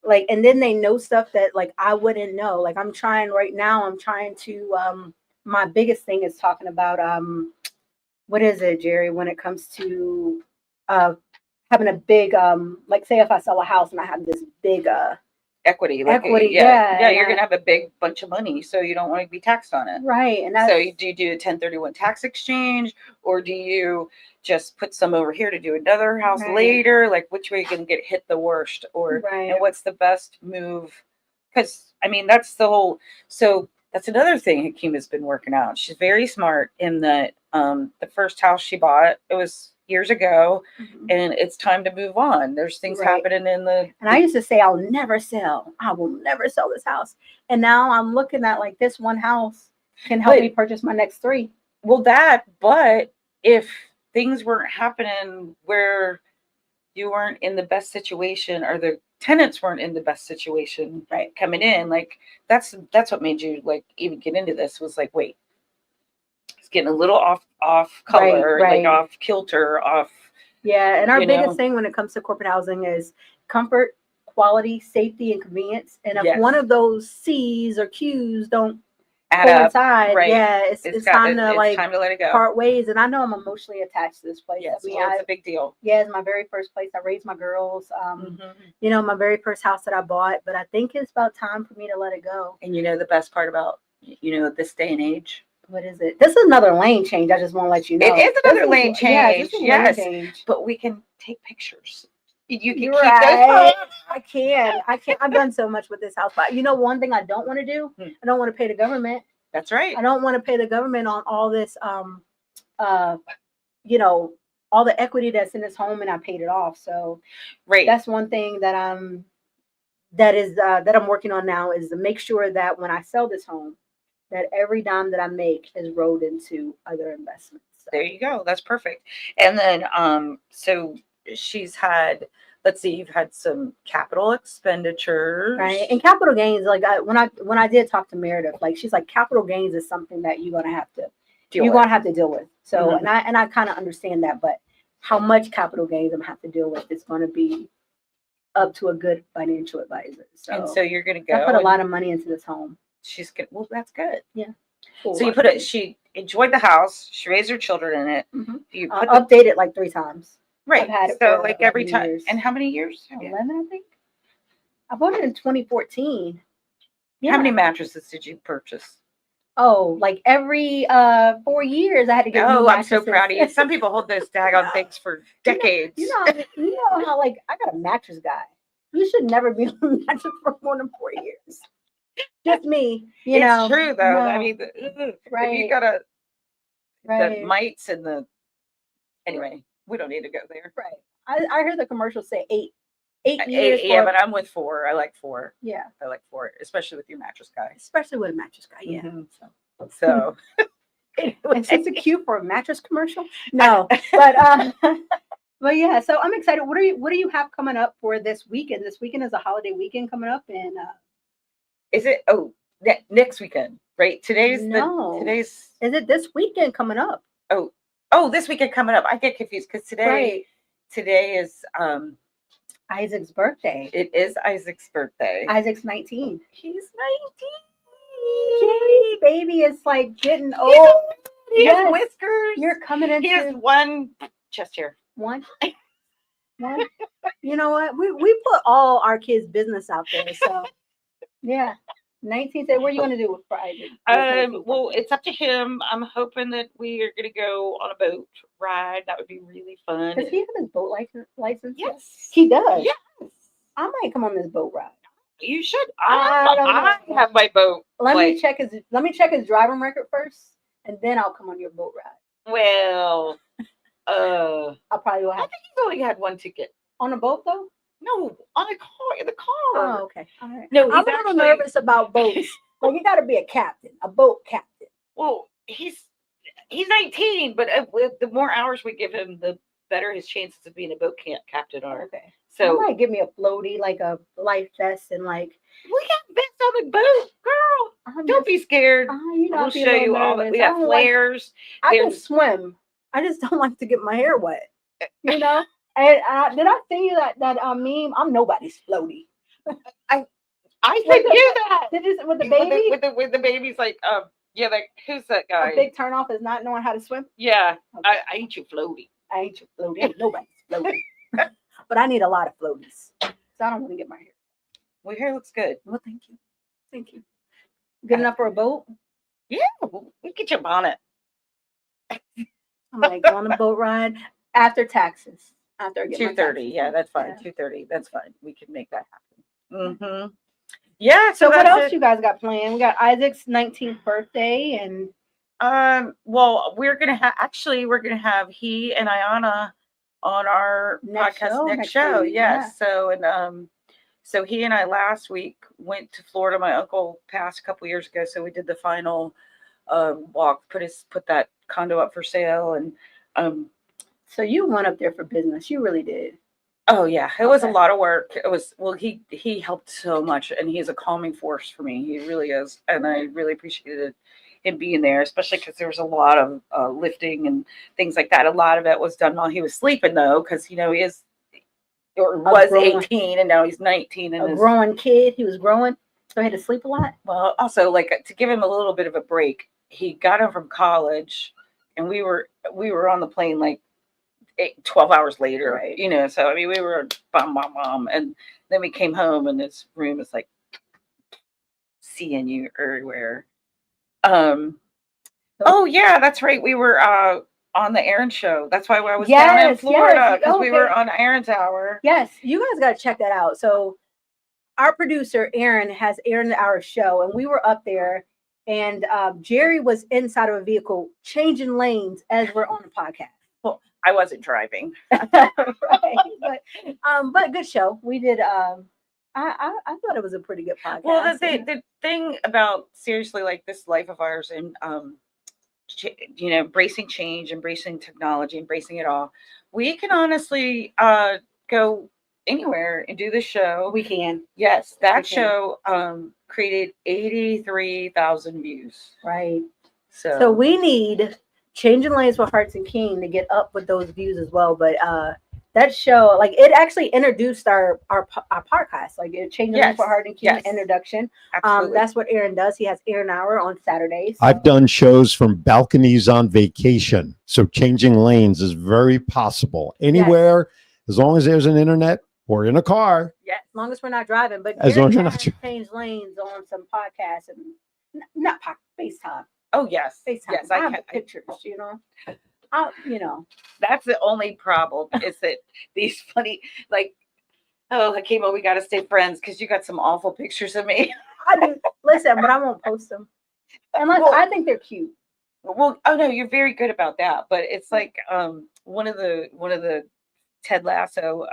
Like, and then they know stuff that like I wouldn't know. Like I'm trying to my biggest thing is talking about what is it, Jerry, when it comes to having a big like say if I sell a house and I have this big equity, yeah, you're gonna have a big bunch of money, so you don't want to be taxed on it, right? And so do you do a 1031 tax exchange, or do you just put some over here to do another house later? Like, which way are you gonna get hit the worst, or and what's the best move? Because I mean, that's the whole. So that's another thing Hakeem has been working out. She's very smart in that the first house she bought, it was years ago, and it's time to move on. There's things happening in the. And I used to say, I'll never sell. I will never sell this house. And now I'm looking at like this one house can help me purchase my next 3. Well, but if things weren't happening where you weren't in the best situation, or the tenants weren't in the best situation, coming in, like that's what made you like even get into this, was like, wait, it's getting a little off color, like off kilter, off. Yeah, and our biggest thing when it comes to corporate housing is comfort, quality, safety, and convenience. And if one of those C's or Q's don't coincide, it's time to let it go, part ways. And I know I'm emotionally attached to this place. Yes, it's a big deal. Yeah, it's my very first place. I raised my girls. You know, my very first house that I bought. But I think it's about time for me to let it go. And you know the best part about this day and age. What is it? This is another lane change. I just want to let you know. It is another lane change. Yes, lane change. But we can take pictures. You can keep those. I can't. I've done so much with this house. But you know, one thing I don't want to do, I don't want to pay the government. That's right. I don't want to pay the government on all this, you know, all the equity that's in this home, and I paid it off. So that's one thing that I'm working on now, is to make sure that when I sell this home, that every dime that I make is rolled into other investments. So. There you go. That's perfect. And then, so she's had, let's see, you've had some capital expenditures, right? And capital gains, like when I did talk to Meredith, like she's like, capital gains is something that you're gonna have to deal with. So, and I kind of understand that, but how much capital gains I'm gonna have to deal with is going to be up to a good financial advisor. So, and so you're gonna go. I put a lot of money into this home. She's good. Well, that's good. Yeah. Cool. So you put it. She enjoyed the house. She raised her children in it. You update it like 3 times. Right. I've had it so like every time. Years. And how many years? 11, I think. I bought it in 2014. Yeah. How many mattresses did you purchase? Oh, like every 4 years I had to get new mattresses. I'm so proud of you. Some people hold those daggone things for decades. You know how like I got a mattress guy. You should never be on a mattress for more than 4 years. Just me, It's true though. No. I mean, if you got the mites and the. Anyway, we don't need to go there. Right. I heard the commercials say 8 years. Yeah, but I'm with 4. I like 4. Yeah. I like 4, especially with your mattress guy. Especially with a mattress guy, yeah. So. Is this a cue for a mattress commercial? No, but but yeah. So I'm excited. What do you have coming up for this weekend? This weekend is a holiday weekend coming up, and is it? Oh, next weekend, right? Is it this weekend coming up? Oh, this weekend coming up. I get confused because today is Isaac's birthday. It is Isaac's birthday. Isaac's 19. He's 19. Yay, baby is like getting old. He has whiskers. You're coming into. He has one chest hair. One. You know what? We put all our kids' business out there. So yeah. 19th. What are you going to do with Isaac? Well, it's up to him. I'm hoping that we are going to go on a boat ride. That would be really fun. Does he have his boat license? Yes, he does. Yes, I might come on this boat ride. You should. I have my boat. Let me check his driving record first, and then I'll come on your boat ride. Well, I probably will have. I think he's only had one ticket on a boat though. No, on a car, in the car. Oh, okay. All right. No, I'm a little nervous about boats. Like, you got to be a captain, a boat captain. Well, he's 19, but the more hours we give him, the better his chances of being a boat captain are. Okay. So might give me a floaty, like a life vest, and like. We got vests on the boat, girl. Don't be scared. We'll show you all that. We got flares. I can swim. I just don't like to get my hair wet. You know. And did I send you that meme? I'm nobody's floaty. I sent you that. Did you with the baby? With the baby's like yeah, like who's that guy? A big turnoff is not knowing how to swim. Yeah, okay. I ain't your floaty. I ain't your floaty. Ain't nobody's floaty. But I need a lot of floaties, so I don't want to get my hair. Well, your hair looks good. Well, thank you. Thank you. Good enough for a boat? Yeah, we get your bonnet. I'm like, go on a boat ride after taxes. After I get 2:30. Yeah, that's fine. Yeah. 2:30. That's fine. We can make that happen. Mm-hmm. Yeah. So what else you guys got planned? We got Isaac's 19th birthday, and well, we're gonna have he and Ayana on our next show. Yes. Yeah. So and so he and I last week went to Florida. My uncle passed a couple years ago, so we did the final walk, put that condo up for sale, and so you went up there for business. You really did. Oh yeah, it was a lot of work. It was he helped so much, and he's a calming force for me. He really is, and I really appreciated him being there, especially because there was a lot of lifting and things like that. A lot of it was done while he was sleeping, though, because he is. Or was 18 and now he's 19 and a growing kid. He was growing, so he had to sleep a lot. Well, also like to give him a little bit of a break, he got home from college, and we were on the plane like 12 hours later, right? You know, so I mean we were bomb, and then we came home and his room is like seeing you everywhere. Oh yeah, that's right. We were on the Aaron show. That's why I was down in Florida, because we were on Aaron's Hour. Yes, you guys got to check that out. So our producer Aaron has Aaron's Hour show, and we were up there, and Jerry was inside of a vehicle changing lanes as we're on the podcast. Well, I wasn't driving, right? But good show. We did. I thought it was a pretty good podcast. Well, the thing about seriously like this life of ours and you know, embracing change, embracing technology, embracing it all. We can honestly go anywhere and do the show. We can. Yes, that show created 83,000 views. Right. So we need Changing Lanes with Hearts and King to get up with those views as well. But that show, like, it actually introduced our podcast, like Changing Lanes with Hearts and King introduction. Absolutely. That's what Aaron does. He has Aaron Hour on Saturdays. I've done shows from balconies on vacation, so changing lanes is very possible anywhere, as long as there's an internet or in a car. Yeah, as long as we're not driving. But as long as you're not change lanes on some podcasts and not FaceTime. Oh yes, FaceTime. Yes, I have pictures. You know. You know, that's the only problem is that these funny, like, oh, Hakima, we got to stay friends because you got some awful pictures of me. I do. Listen, but I won't post them unless I think they're cute. Well, oh no, you're very good about that. But it's like one of the Ted Lasso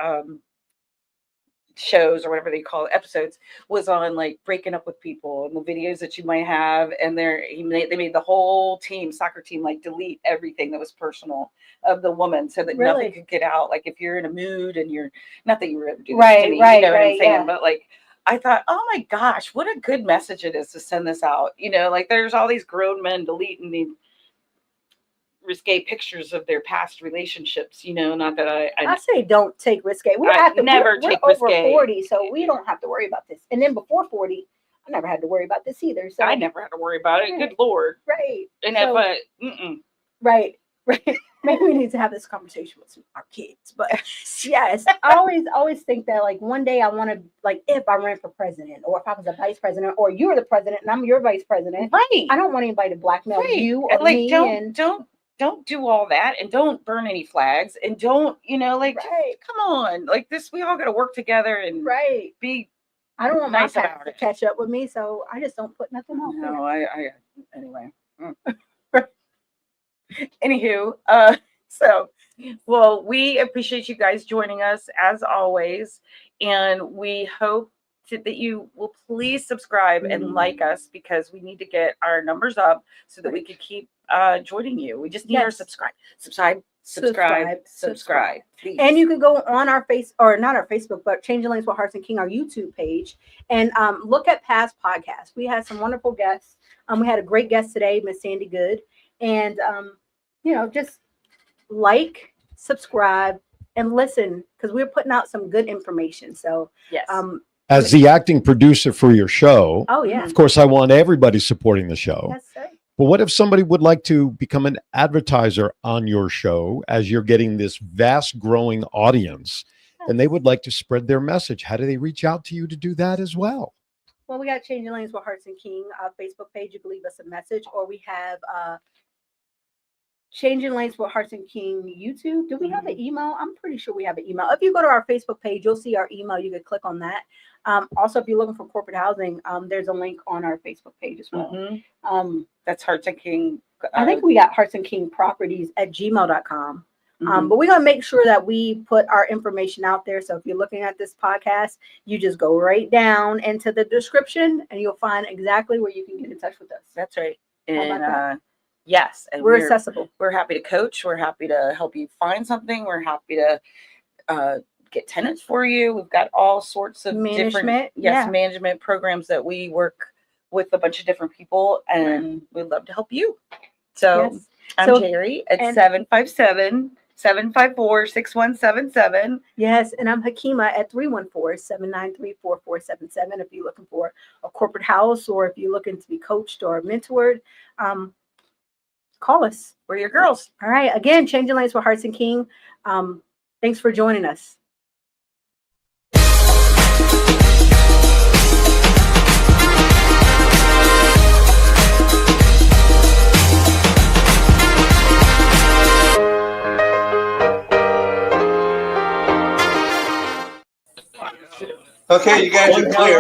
shows or whatever they call it, episodes, was on like breaking up with people and the videos that you might have, and they made the whole soccer team like delete everything that was personal of the woman so that nothing could get out. Like if you're in a mood and you're not that you were ever doing this to me, you know what I'm saying? But like I thought, oh my gosh, what a good message it is to send this out. You know, like there's all these grown men deleting the risque pictures of their past relationships, you know. Not that I say don't take risque. We're over 40, so we don't have to worry about this. And then before 40, I never had to worry about this either. So I never had to worry about it. Good Lord. Right. And right. Maybe we need to have this conversation with our kids. But yes, I always think that like one day I want to, like, if I ran for president or if I was a vice president or you're the president and I'm your vice president. Right. I don't want anybody to blackmail you or like, me. Don't do all that, and don't burn any flags, and don't, you know, like, come on, like this, we all got to work together and be. I don't want nice my past to catch up with me, so I just don't put nothing on. No, anyway. Anywho, Well, we appreciate you guys joining us as always, and we hope that you will please subscribe and like us, because we need to get our numbers up so that we can keep joining you. We just need our subscribe. Please. And you could go on our not our Facebook, but Changing Lanes with Hearts and King, our YouTube page, and look at past podcasts. We had some wonderful guests. We had a great guest today, Miss Sandy Good, and just like, subscribe, and listen, because we're putting out some good information. So yes. As the acting producer for your show, oh yeah, of course, I want everybody supporting the show. Yes, sir. But what if somebody would like to become an advertiser on your show as you're getting this vast growing audience, and they would like to spread their message? How do they reach out to you to do that as well? Well, we got Changing Lanes with Hearts and King Facebook page. You can leave us a message, or we have Changing Lanes with Hearts and King YouTube. Do we have an email? I'm pretty sure we have an email. If you go to our Facebook page, you'll see our email. You can click on that. Also, if you're looking for corporate housing, there's a link on our Facebook page as well. That's Hearts and King. I think we got Hearts and King Properties at gmail.com. But we're going to make sure that we put our information out there. So if you're looking at this podcast, you just go right down into the description and you'll find exactly where you can get in touch with us. That's right. And yes, and we're accessible. We're happy to coach. We're happy to help you find something. We're happy to get tenants for you. We've got all sorts of management management programs that we work with a bunch of different people, and we'd love to help you. So I'm Jerry at 757-754-6177. Yes, and I'm Hakima at 314-793-4477. If you're looking for a corporate house, or if you're looking to be coached or mentored, call us. We're your girls. All right. Again, Changing Lanes with Hearts and King. Thanks for joining us. Okay, you guys are clear.